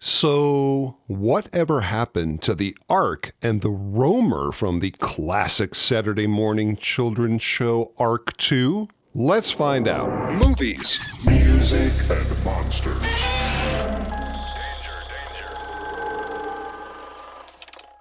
So, whatever happened to the ARK and the roamer from the classic Saturday morning children's show ARK II? Let's find out. Movies, Music and monsters.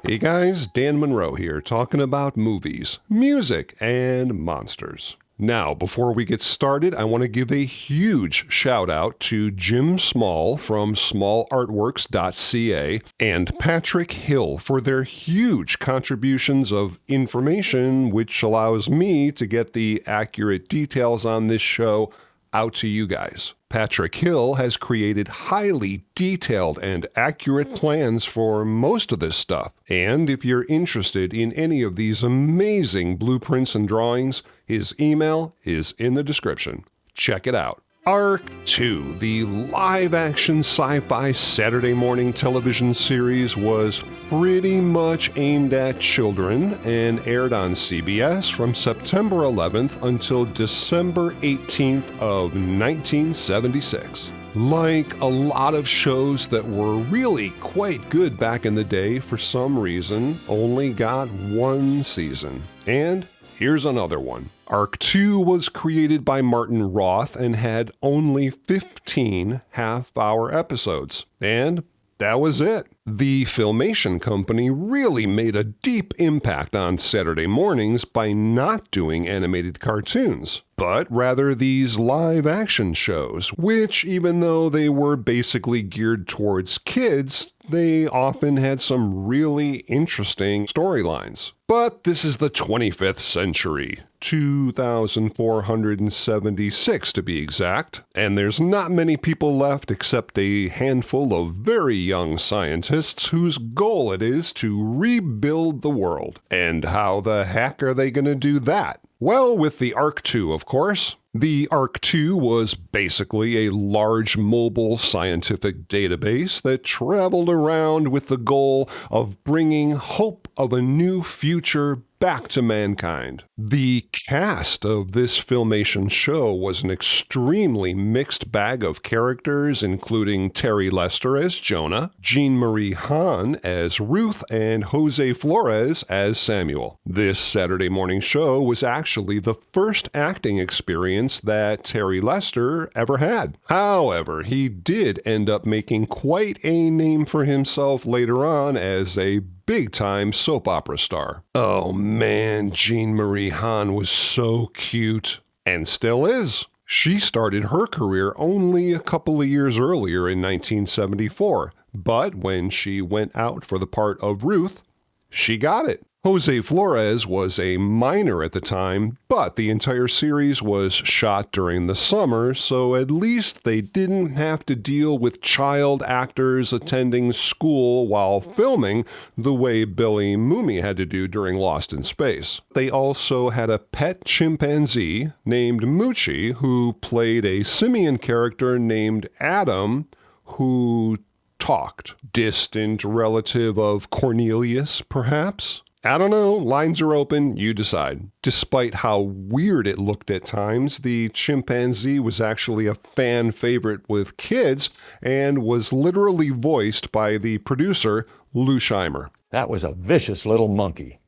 Hey guys, Dan Monroe here, talking about movies, music, and monsters. Now, before we get started, I want to give a huge shout out to Jim Small from smallartworks.ca and Patrick Hill for their huge contributions of information, which allows me to get the accurate details on this show out to you guys. Patrick Hill has created highly detailed and accurate plans for most of this stuff. And if you're interested in any of these amazing blueprints and drawings, his email is in the description. Check it out. ARK II, the live-action sci-fi Saturday morning television series, was pretty much aimed at children and aired on CBS from September 11th until December 18th of 1976. Like a lot of shows that were really quite good back in the day, for some reason, only got one season. And here's another one. ARK II was created by Martin Roth and had only 15 half-hour episodes. And that was it. The Filmation Company really made a deep impact on Saturday mornings by not doing animated cartoons, but rather these live-action shows, which, even though they were basically geared towards kids, they often had some really interesting storylines. But this is the 25th century, 2476 to be exact, and there's not many people left except a handful of very young scientists whose goal it is to rebuild the world. And how the heck are they going to do that? Well, with the ARK II, of course. The ARK II was basically a large mobile scientific database that traveled around with the goal of bringing hope of a new future back to mankind. The cast of this Filmation show was an extremely mixed bag of characters, including Terry Lester as Jonah, Jean Marie Hahn as Ruth, and Jose Flores as Samuel. This Saturday morning show was actually the first acting experience that Terry Lester ever had. However, he did end up making quite a name for himself later on as a big-time soap opera star. Oh man, Jean Marie Hahn was so cute, and still is. She started her career only a couple of years earlier in 1974, but when she went out for the part of Ruth, she got it. Jose Flores was a minor at the time, but the entire series was shot during the summer, so at least they didn't have to deal with child actors attending school while filming the way Billy Mooney had to do during Lost in Space. They also had a pet chimpanzee named Moochie who played a simian character named Adam who talked. Distant relative of Cornelius, perhaps? I don't know, lines are open, you decide. Despite how weird it looked at times, the chimpanzee was actually a fan favorite with kids and was literally voiced by the producer, Lou Scheimer. That was a vicious little monkey,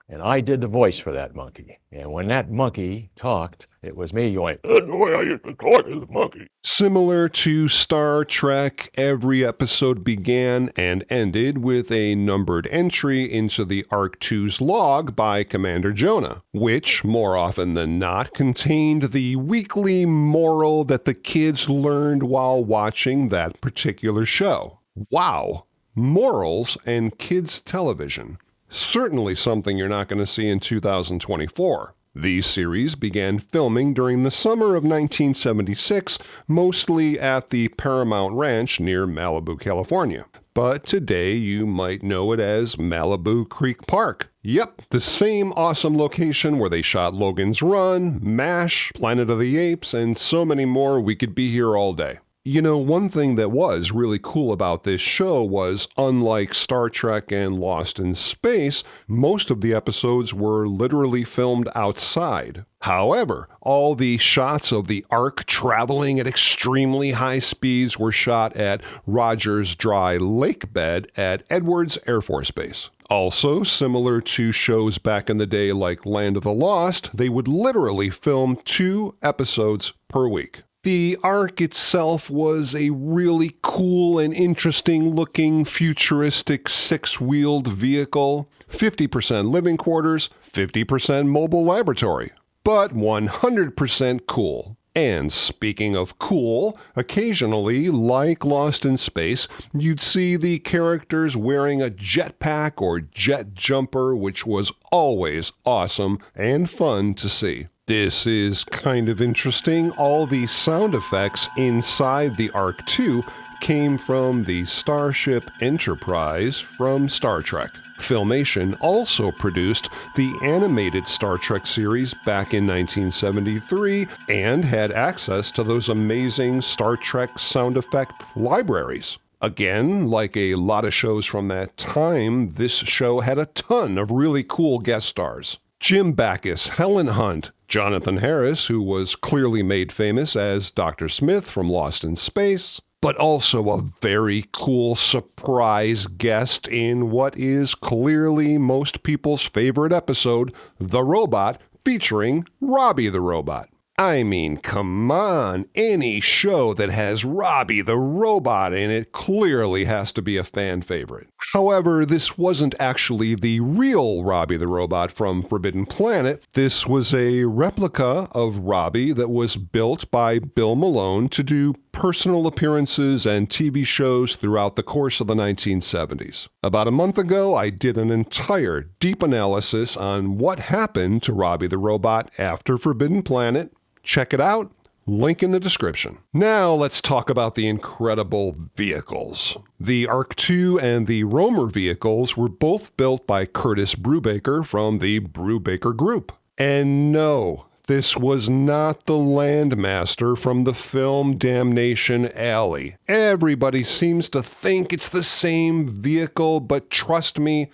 and I did the voice for that monkey. And when that monkey talked, it was me going, "That's the way I used to talk to the monkey." Similar to Star Trek, every episode began and ended with a numbered entry into the ARK II's log by Commander Jonah, which, more often than not, contained the weekly moral that the kids learned while watching that particular show. Wow, morals and kids' television. Certainly something you're not going to see in 2024. The series began filming during the summer of 1976, mostly at the Paramount Ranch near Malibu, California. But today you might know it as Malibu Creek Park. Yep, the same awesome location where they shot Logan's Run, MASH, Planet of the Apes, and so many more. We could be here all day. You know, one thing that was really cool about this show was, unlike Star Trek and Lost in Space, most of the episodes were literally filmed outside. However, all the shots of the Ark traveling at extremely high speeds were shot at Rogers Dry Lake Bed at Edwards Air Force Base. Also, similar to shows back in the day like Land of the Lost, they would literally film 2 episodes per week. The Ark itself was a really cool and interesting looking futuristic 6-wheeled vehicle, 50% living quarters, 50% mobile laboratory, but 100% cool. And speaking of cool, occasionally, like Lost in Space, you'd see the characters wearing a jetpack or jet jumper, which was always awesome and fun to see. This is kind of interesting. All the sound effects inside the ARK II came from the Starship Enterprise from Star Trek. Filmation also produced the animated Star Trek series back in 1973 and had access to those amazing Star Trek sound effect libraries. Again, like a lot of shows from that time, this show had a ton of really cool guest stars. Jim Backus, Helen Hunt, Jonathan Harris, who was clearly made famous as Dr. Smith from Lost in Space, but also a very cool surprise guest in what is clearly most people's favorite episode, The Robot, featuring Robbie the Robot. I mean, come on, any show that has Robbie the Robot in it clearly has to be a fan favorite. However, this wasn't actually the real Robbie the Robot from Forbidden Planet. This was a replica of Robbie that was built by Bill Malone to do personal appearances and TV shows throughout the course of the 1970s. About a month ago, I did an entire deep analysis on what happened to Robbie the Robot after Forbidden Planet. Check it out, link in the description. Now let's talk about the incredible vehicles. The ARK II and the Romer vehicles were both built by Curtis Brubaker from the Brubaker Group. And no, this was not the Landmaster from the film Damnation Alley. Everybody seems to think it's the same vehicle, but trust me,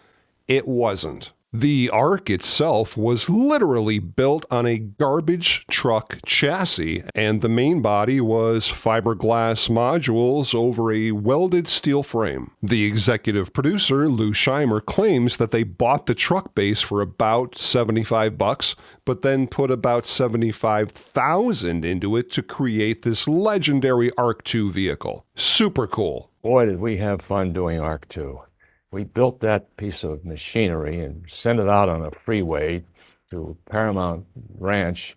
it wasn't. The Ark itself was literally built on a garbage truck chassis, and the main body was fiberglass modules over a welded steel frame. The executive producer, Lou Scheimer, claims that they bought the truck base for about $75, but then put about $75,000 into it to create this legendary ARK II vehicle. Super cool. Boy, did we have fun doing ARK II. We built that piece of machinery and sent it out on a freeway to Paramount Ranch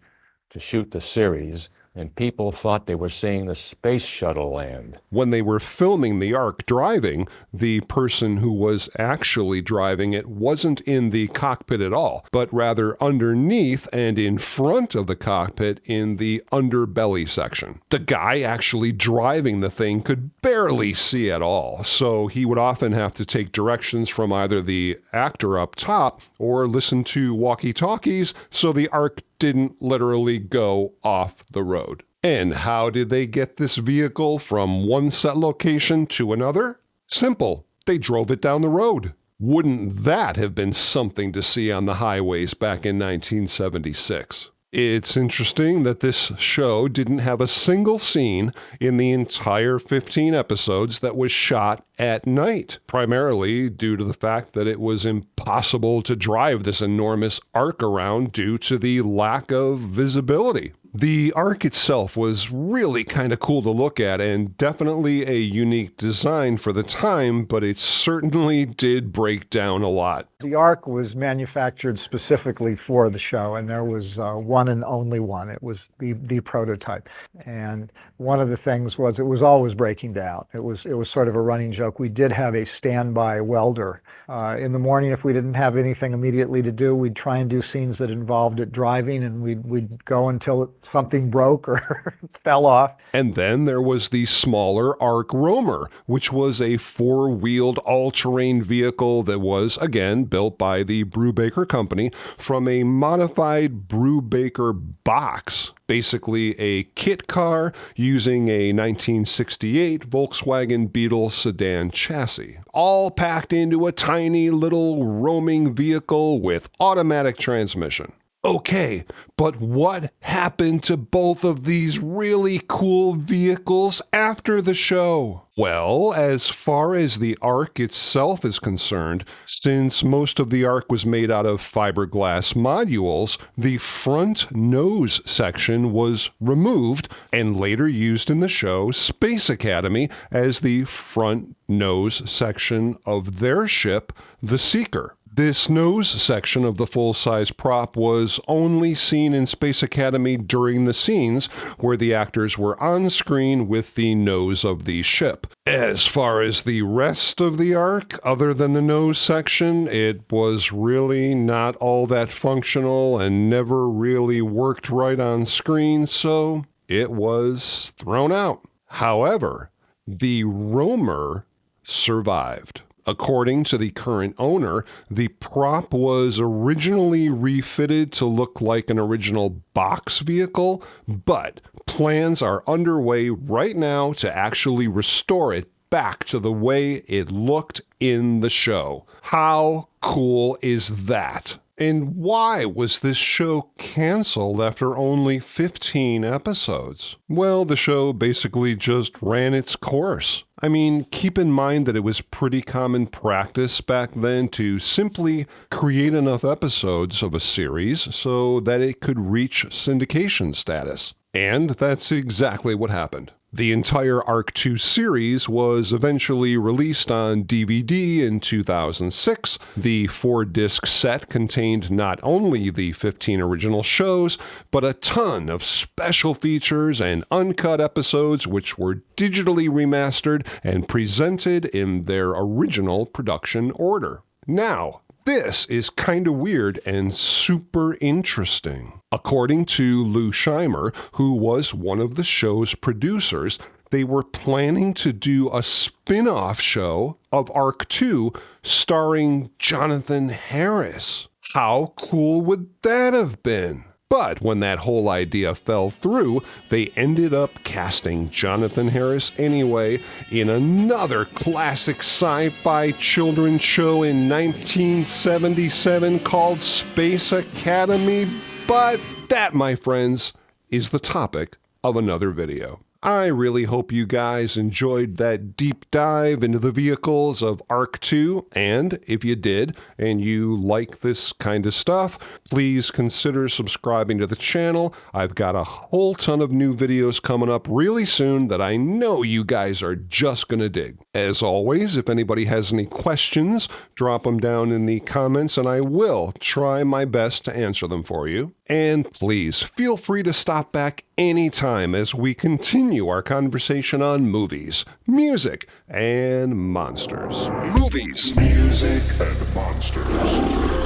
to shoot the series, and people thought they were seeing the space shuttle land. When they were filming the Ark driving, the person who was actually driving it wasn't in the cockpit at all, but rather underneath and in front of the cockpit in the underbelly section. The guy actually driving the thing could barely see at all, so he would often have to take directions from either the actor up top or listen to walkie-talkies, so the Ark didn't literally go off the road. And how did they get this vehicle from one set location to another? Simple. They drove it down the road. Wouldn't that have been something to see on the highways back in 1976? It's interesting that this show didn't have a single scene in the entire 15 episodes that was shot at night, primarily due to the fact that it was impossible to drive this enormous Ark around due to the lack of visibility. The Ark itself was really kind of cool to look at and definitely a unique design for the time, but it certainly did break down a lot. The Ark was manufactured specifically for the show, and there was one and only one. It was the prototype. And one of the things was it was always breaking down. It was sort of a running joke. We did have a standby welder. In the morning, if we didn't have anything immediately to do, we'd try and do scenes that involved it driving, and we'd go until something broke or fell off. And then there was the smaller ARK Roamer, which was a four-wheeled all-terrain vehicle that was, again, built by the Brubaker Company from a modified Brubaker box. Basically a kit car using a 1968 Volkswagen Beetle sedan chassis, all packed into a tiny little roaming vehicle with automatic transmission. Okay, but what happened to both of these really cool vehicles after the show? Well, as far as the ARK itself is concerned, since most of the ARK was made out of fiberglass modules, the front nose section was removed and later used in the show Space Academy as the front nose section of their ship, the Seeker. This nose section of the full-size prop was only seen in Space Academy during the scenes where the actors were on screen with the nose of the ship. As far as the rest of the ARK, other than the nose section, it was really not all that functional and never really worked right on screen, so it was thrown out. However, the Roamer survived. According to the current owner, the prop was originally refitted to look like an original box vehicle, but plans are underway right now to actually restore it back to the way it looked in the show. How cool is that? And why was this show canceled after only 15 episodes? Well, the show basically just ran its course. I mean, keep in mind that it was pretty common practice back then to simply create enough episodes of a series so that it could reach syndication status. And that's exactly what happened. The entire ARK II series was eventually released on DVD in 2006. The 4-disc set contained not only the 15 original shows, but a ton of special features and uncut episodes which were digitally remastered and presented in their original production order. Now, this is kind of weird and super interesting. According to Lou Scheimer, who was one of the show's producers, they were planning to do a spin-off show of ARK II starring Jonathan Harris. How cool would that have been? But when that whole idea fell through, they ended up casting Jonathan Harris anyway in another classic sci-fi children's show in 1977 called Space Academy. But that, my friends, is the topic of another video. I really hope you guys enjoyed that deep dive into the vehicles of ARK II, and if you did, and you like this kind of stuff, please consider subscribing to the channel. I've got a whole ton of new videos coming up really soon that I know you guys are just gonna dig. As always, if anybody has any questions, drop them down in the comments and I will try my best to answer them for you. And please feel free to stop back anytime as we continue our conversation on movies, music, and monsters. Movies, music, and monsters.